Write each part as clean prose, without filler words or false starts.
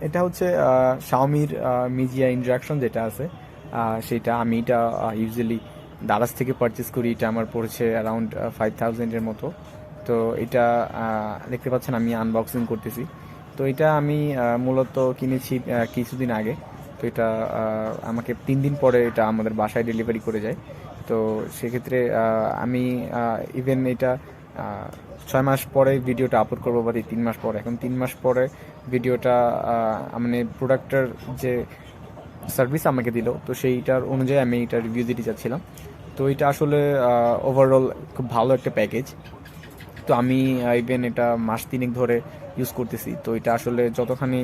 এটা হচ্ছে শাওমির Mijia induction যেটা আছে, সেটা আমি এটা ইউজুয়ালি দারাজ থেকে পারচেস করি। এটা আমার পড়েছে অ্যারাউন্ড 5000-এর মতো। তো এটা দেখতে পাচ্ছেন আমি আনবক্সিং করতেছি। তো এটা আমি মূলত কিনেছি কিছুদিন আগে। তো এটা আমাকে 3 দিন পরে এটা আমাদের বাসায় ডেলিভারি করে যায়। তো সেক্ষেত্রে আমি ইভেন এটা 6 মাস পরে ভিডিওটা আপলোড করবো, বা 3 মাস পরে, এখন 3 মাস পরে ভিডিওটা মানে প্রোডাক্টের যে সার্ভিস আমাকে দিল, তো সেইটার অনুযায়ী আমি এটা রিভিউ দিতে চাচ্ছিলাম। তো এটা আসলে ওভারঅল খুব ভালো একটা প্যাকেজ। তো আমি ইভেন এটা মাস 3 ধরে ইউজ করতেছি। তো এটা আসলে যতখানি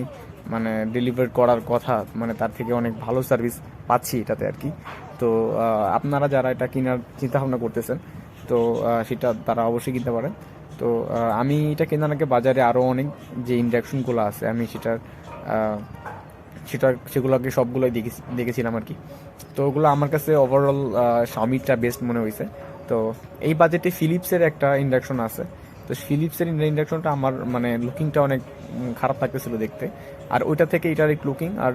মানে ডেলিভার করার কথা, মানে তার থেকে অনেক ভালো সার্ভিস পাচ্ছি এটাতে আর কি। তো আপনারা যারা এটা কেনার চিন্তা ভাবনা করতেছেন, তো সেটা তারা অবশ্যই কিনতে পারেন। তো আমি এটা কেনার আগে বাজারে আরও অনেক যে ইন্ডাকশনগুলো আছে আমি সেগুলোকে সবগুলোই দেখেছিলাম আর কি। তো ওগুলো আমার কাছে ওভারঅল শাওমিটা বেস্ট মনে হয়েছে। তো এই বাজেটে ফিলিপসের একটা ইন্ডাকশন আছে। তো ফিলিপসের ইন্ডাকশনটা আমার মানে লুকিংটা অনেক খারাপ লাগতেছিল দেখতে, আর ওইটা থেকে এটার এক লুকিং আর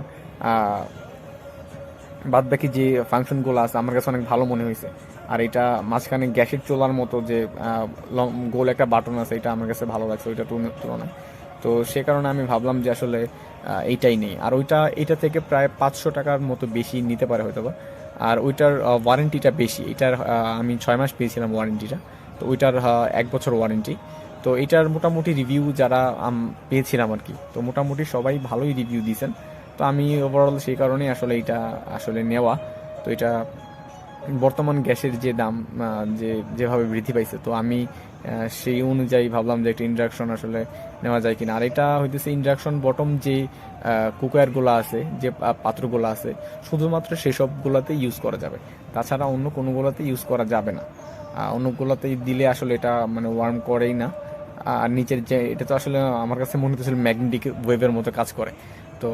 বাদ বাকি যে ফাংশনগুলো আছে আমার কাছে অনেক ভালো মনে হয়েছে। আর এটা মাঝখানে গ্যাসের চোলার মতো যে গোল একটা বাটন আছে, এটা আমার কাছে ভালো লাগছে ওইটা তুলনায়। তো সে কারণে আমি ভাবলাম যে আসলে এইটাই নেই। আর এটা থেকে প্রায় 500 টাকার মতো বেশি নিতে পারে হয়তো বা। আর ওইটার ওয়ারেন্টিটা বেশি, এটার আমি 6 মাস পেয়েছিলাম ওয়ারেন্টিটা। তো ওইটার 1 বছর ওয়ারেন্টি। তো এটার মোটামুটি রিভিউ যারা পেয়েছিলাম আর কি, তো মোটামুটি সবাই ভালোই রিভিউ দিয়েছেন। তো আমি ওভারঅল সেই কারণেই আসলে এটা আসলে নেওয়া। তো এটা বর্তমান গ্যাসের যে দাম যেভাবে বৃদ্ধি পাইছে, তো আমি সেই অনুযায়ী ভাবলাম যে একটা ইন্ডাকশন আসলে নেওয়া যায় কিনা। আর এটা হইতেছে ইন্ডাকশন বটম যে কুকারগুলো আছে, যে পাত্রগুলো আছে, শুধুমাত্র সেসবগুলোতে ইউজ করা যাবে। তাছাড়া অন্য কোনোগুলোতে ইউজ করা যাবে না। অন্যগুলোতে দিলে আসলে এটা মানে ওয়ার্ম করেই না। আর নিচের যে এটা তো আসলে আমার কাছে মনে হচ্ছিল ম্যাগনেটিক ওয়েভের মতো কাজ করে। তো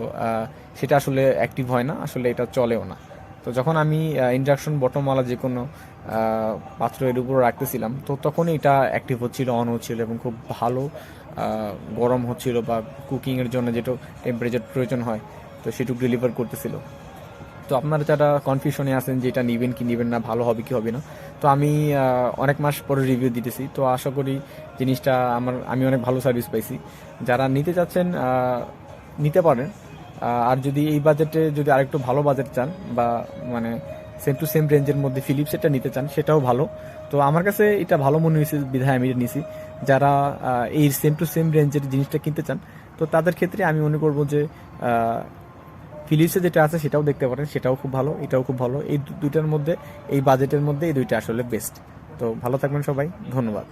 সেটা আসলে অ্যাক্টিভ হয় না, আসলে এটা চলেও না। তো যখন আমি ইন্ডাকশন বটমওয়ালা যে কোনো পাত্র এর উপর রাখতেছিলাম, তো তখনই এটা অ্যাক্টিভ হচ্ছিল, অন হচ্ছিল, এবং খুব ভালো গরম হচ্ছিল, বা কুকিংয়ের জন্য যেটা টেম্পারেচার প্রয়োজন হয় তো সেটুকু ডেলিভার করতেছিল। তো আপনারা যারা কনফিউশনে আছেন যে এটা নেবেন কি নেবেন না, ভালো হবে কি হবে না, তো আমি অনেক মাস পরে রিভিউ দিতেছি। তো আশা করি জিনিসটা আমি অনেক ভালো সার্ভিস পাইছি। যারা নিতে চাচ্ছেন নিতে পারেন। আর যদি এই বাজেটে যদি আরেকটু ভালো বাজেট চান, বা মানে সেম টু সেম রেঞ্জের মধ্যে ফিলিপস এটা নিতে চান, সেটাও ভালো। তো আমার কাছে এটা ভালো মনে হয়েছে বিধায় আমি এটা নিছি। যারা এই সেম টু সেম রেঞ্জের জিনিসটা কিনতে চান, তো তাদের ক্ষেত্রে আমি মনে করবো যে ফিলিপসে যেটা আছে সেটাও দেখতে পারেন, সেটাও খুব ভালো, এটাও খুব ভালো। এই দুইটার মধ্যে, এই বাজেটের মধ্যে এই দুইটা আসলে বেস্ট। তো ভালো থাকবেন সবাই, ধন্যবাদ।